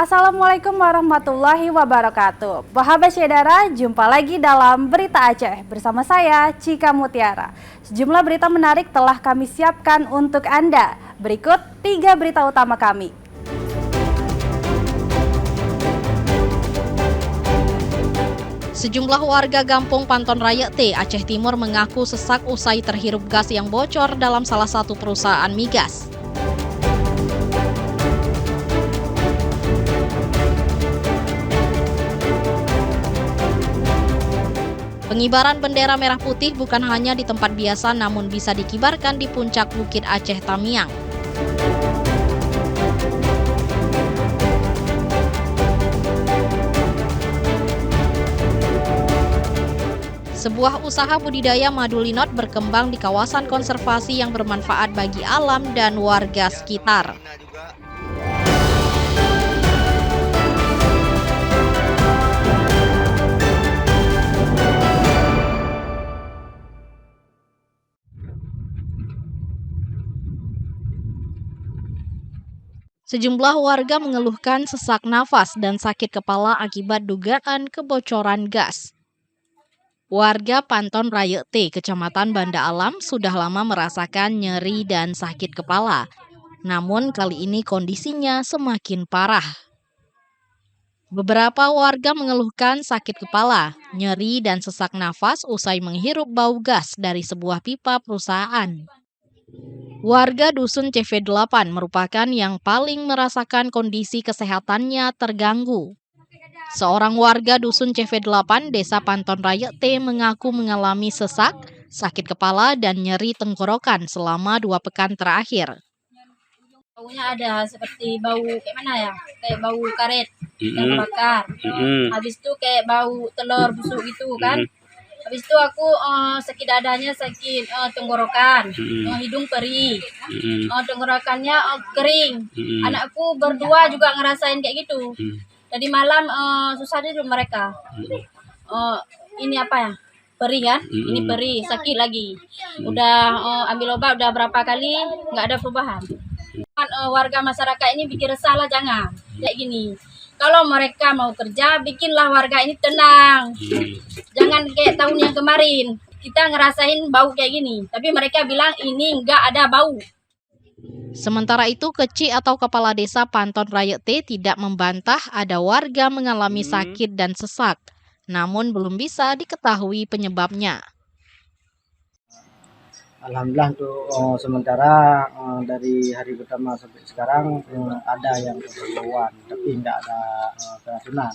Assalamualaikum warahmatullahi wabarakatuh. Bahagia saudara, jumpa lagi dalam Berita Aceh bersama saya, Cika Mutiara. Sejumlah berita menarik telah kami siapkan untuk Anda. Berikut 3 berita utama kami. Sejumlah warga Gampung Panton Raya T, Aceh Timur mengaku sesak usai terhirup gas yang bocor dalam salah satu perusahaan migas. Pengibaran bendera merah putih bukan hanya di tempat biasa namun bisa dikibarkan di puncak Bukit Aceh Tamiang. Sebuah usaha budidaya madu linot berkembang di kawasan konservasi yang bermanfaat bagi alam dan warga sekitar. Sejumlah warga mengeluhkan sesak nafas dan sakit kepala akibat dugaan kebocoran gas. Warga Panton Raya T, Kecamatan Banda Alam, sudah lama merasakan nyeri dan sakit kepala. Namun kali ini kondisinya semakin parah. Beberapa warga mengeluhkan sakit kepala, nyeri dan sesak nafas usai menghirup bau gas dari sebuah pipa perusahaan. Warga Dusun CV8 merupakan yang paling merasakan kondisi kesehatannya terganggu. Seorang warga Dusun CV8 Desa Panton Raya T mengaku mengalami sesak, sakit kepala, dan nyeri tenggorokan selama 2 pekan terakhir. Baunya ada seperti bau kayak mana ya? Kayak bau karet yang bakar. Habis itu kayak bau telur busuk gitu kan. Habis itu aku sakit dadanya, sakit tenggorokan, hidung perih, tenggorokannya kering. Anakku berdua juga ngerasain kayak gitu. Tadi malam susah tidur mereka. Ini apa ya? Perih kan? Ini perih, sakit lagi. Udah ambil obat udah berapa kali, nggak ada perubahan. Warga masyarakat ini bikin resah lah, jangan kayak gini. Kalau mereka mau kerja, bikinlah warga ini tenang. Jangan kayak tahun yang kemarin, kita ngerasain bau kayak gini. Tapi mereka bilang ini nggak ada bau. Sementara itu, Keci atau Kepala Desa Panton Raya T tidak membantah ada warga mengalami sakit dan sesak. Namun belum bisa diketahui penyebabnya. Alhamdulillah untuk sementara dari hari pertama sampai sekarang ada yang keperluan, tapi tidak ada keracunan.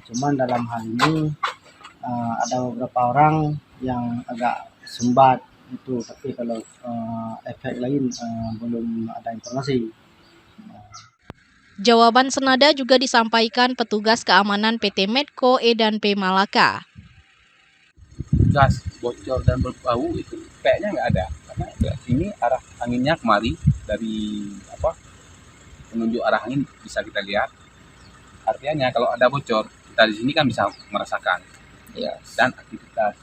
Cuman dalam hal ini ada beberapa orang yang agak sumbat itu, tapi kalau efek lain belum ada informasi. Jawaban senada juga disampaikan petugas keamanan PT Medco Edan P Malaka. Gas bocor dan berbau itu kayaknya nggak ada, karena ini arah anginnya kemari dari penunjuk arah angin bisa kita lihat. Artinya kalau ada bocor kita di sini kan bisa merasakan, ya, dan aktivitas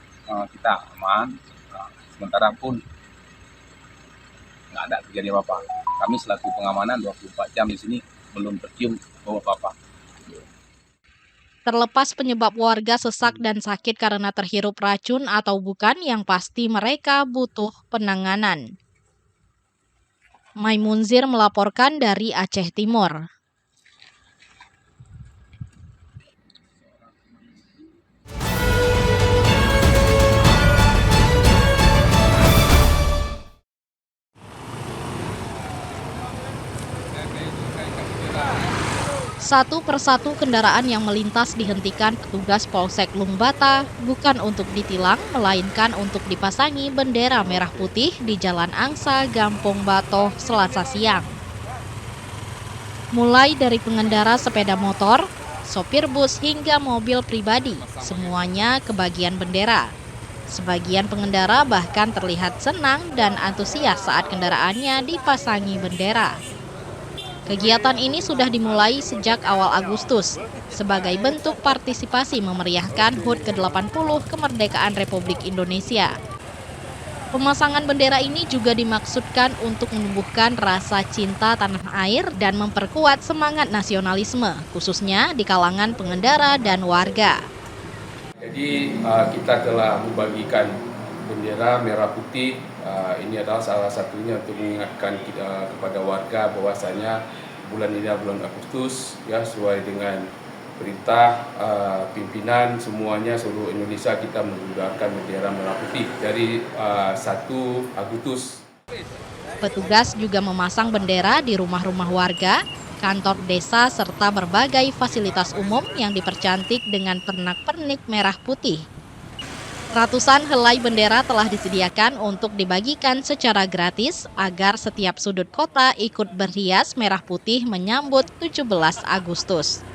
kita aman. Sementara pun nggak ada terjadi apa-apa. Kami selaku pengamanan 24 jam di sini belum tercium bau apa-apa. Terlepas penyebab warga sesak dan sakit karena terhirup racun atau bukan, yang pasti mereka butuh penanganan. Maimunzir melaporkan dari Aceh Timur. Satu persatu kendaraan yang melintas dihentikan petugas Polsek Lungbata bukan untuk ditilang, melainkan untuk dipasangi bendera merah putih di Jalan Angsa, Gampong Batoh, Selasa siang. Mulai dari pengendara sepeda motor, sopir bus hingga mobil pribadi, semuanya kebagian bendera. Sebagian pengendara bahkan terlihat senang dan antusias saat kendaraannya dipasangi bendera. Kegiatan ini sudah dimulai sejak awal Agustus sebagai bentuk partisipasi memeriahkan HUT ke-80 kemerdekaan Republik Indonesia. Pemasangan bendera ini juga dimaksudkan untuk menumbuhkan rasa cinta tanah air dan memperkuat semangat nasionalisme, khususnya di kalangan pengendara dan warga. Jadi kita telah membagikan bendera merah putih. Ini adalah salah satunya untuk mengingatkan kepada warga bahwasanya bulan ini adalah bulan Agustus, ya, sesuai dengan perintah pimpinan semuanya seluruh Indonesia kita menggunakan bendera merah putih dari 1 Agustus. Petugas juga memasang bendera di rumah-rumah warga, kantor desa, serta berbagai fasilitas umum yang dipercantik dengan pernak-pernik merah putih. Ratusan helai bendera telah disediakan untuk dibagikan secara gratis agar setiap sudut kota ikut berhias merah putih menyambut 17 Agustus.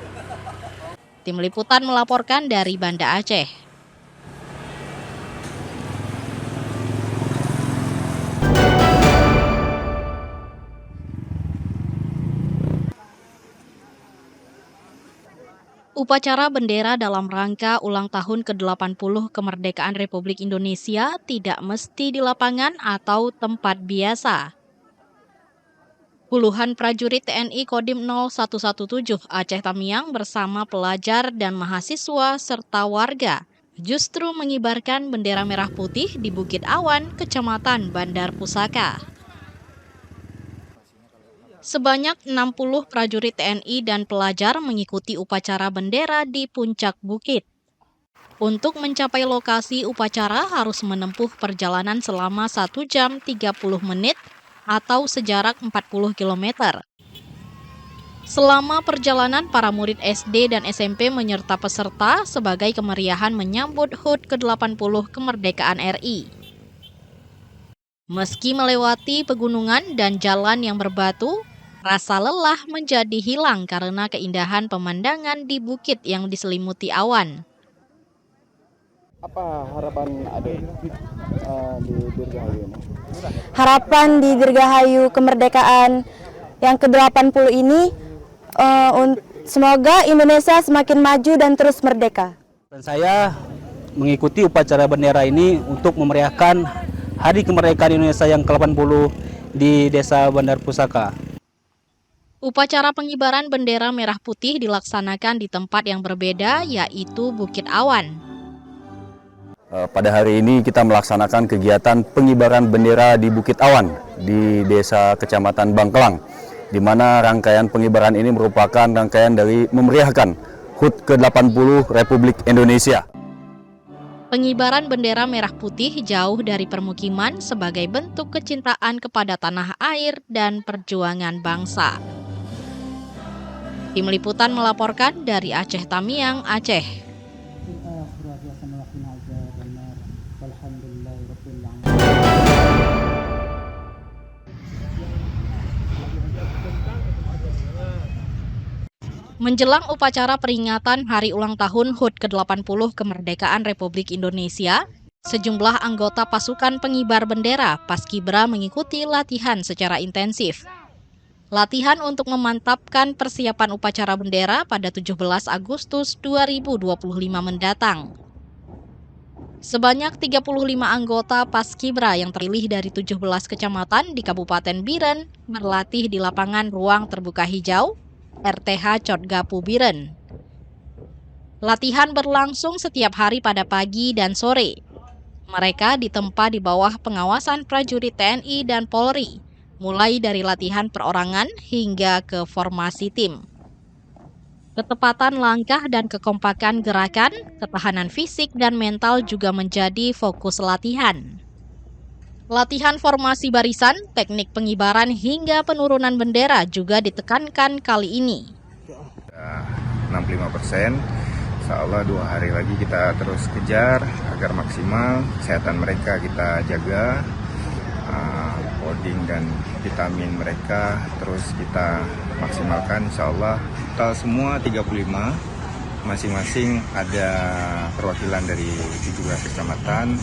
Tim Liputan melaporkan dari Banda Aceh. Upacara bendera dalam rangka ulang tahun ke-80 kemerdekaan Republik Indonesia tidak mesti di lapangan atau tempat biasa. Puluhan prajurit TNI Kodim 0117 Aceh Tamiang bersama pelajar dan mahasiswa serta warga justru mengibarkan bendera merah putih di Bukit Awan, Kecamatan Bandar Pusaka. Sebanyak 60 prajurit TNI dan pelajar mengikuti upacara bendera di puncak bukit. Untuk mencapai lokasi upacara harus menempuh perjalanan selama 1 jam 30 menit atau sejarak 40 km. Selama perjalanan, para murid SD dan SMP menyerta peserta sebagai kemeriahan menyambut HUT ke-80 kemerdekaan RI. Meski melewati pegunungan dan jalan yang berbatu, rasa lelah menjadi hilang karena keindahan pemandangan di bukit yang diselimuti awan. Apa harapan Ade di Dirgahayu ini? Harapan di Dirgahayu kemerdekaan yang ke-80 ini semoga Indonesia semakin maju dan terus merdeka. Dan saya mengikuti upacara bendera ini untuk memeriahkan Hari Kemerdekaan Indonesia yang ke-80 di Desa Bandar Pusaka. Upacara pengibaran bendera merah putih dilaksanakan di tempat yang berbeda, yaitu Bukit Awan. Pada hari ini kita melaksanakan kegiatan pengibaran bendera di Bukit Awan di Desa Kecamatan Bangkelang, di mana rangkaian pengibaran ini merupakan rangkaian dari memeriahkan HUT ke-80 Republik Indonesia. Pengibaran bendera merah putih jauh dari permukiman sebagai bentuk kecintaan kepada tanah air dan perjuangan bangsa. Tim Liputan melaporkan dari Aceh Tamiang, Aceh. Menjelang upacara peringatan Hari Ulang Tahun HUT ke-80 Kemerdekaan Republik Indonesia, sejumlah anggota pasukan pengibar bendera Paskibra mengikuti latihan secara intensif. Latihan untuk memantapkan persiapan upacara bendera pada 17 Agustus 2025 mendatang. Sebanyak 35 anggota Paskibra yang terpilih dari 17 kecamatan di Kabupaten Biren berlatih di lapangan ruang terbuka hijau RTH Cotgapu Biren. Latihan berlangsung setiap hari pada pagi dan sore. Mereka ditempa di bawah pengawasan prajurit TNI dan Polri, mulai dari latihan perorangan hingga ke formasi tim. Ketepatan langkah dan kekompakan gerakan, ketahanan fisik dan mental juga menjadi fokus latihan. Latihan formasi barisan, teknik pengibaran hingga penurunan bendera juga ditekankan kali ini. 65%, insya Allah 2 hari lagi kita terus kejar agar maksimal. Kesehatan mereka kita jaga, coding dan vitamin mereka terus kita maksimalkan. Insya Allah total semua 35, masing-masing ada perwakilan dari 17 kecamatan.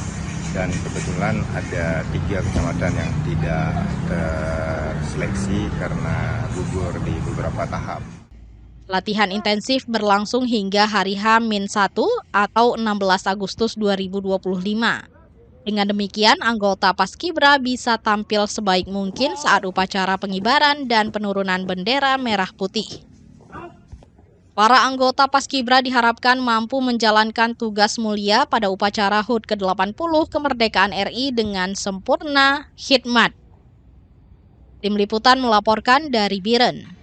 Dan kebetulan ada 3 kecamatan yang tidak terseleksi karena gugur di beberapa tahap. Latihan intensif berlangsung hingga hari H-1 atau 16 Agustus 2025. Dengan demikian, anggota Paskibra bisa tampil sebaik mungkin saat upacara pengibaran dan penurunan bendera merah putih. Para anggota Paskibra diharapkan mampu menjalankan tugas mulia pada upacara HUT ke-80 kemerdekaan RI dengan sempurna, khidmat. Tim Liputan melaporkan dari Biren.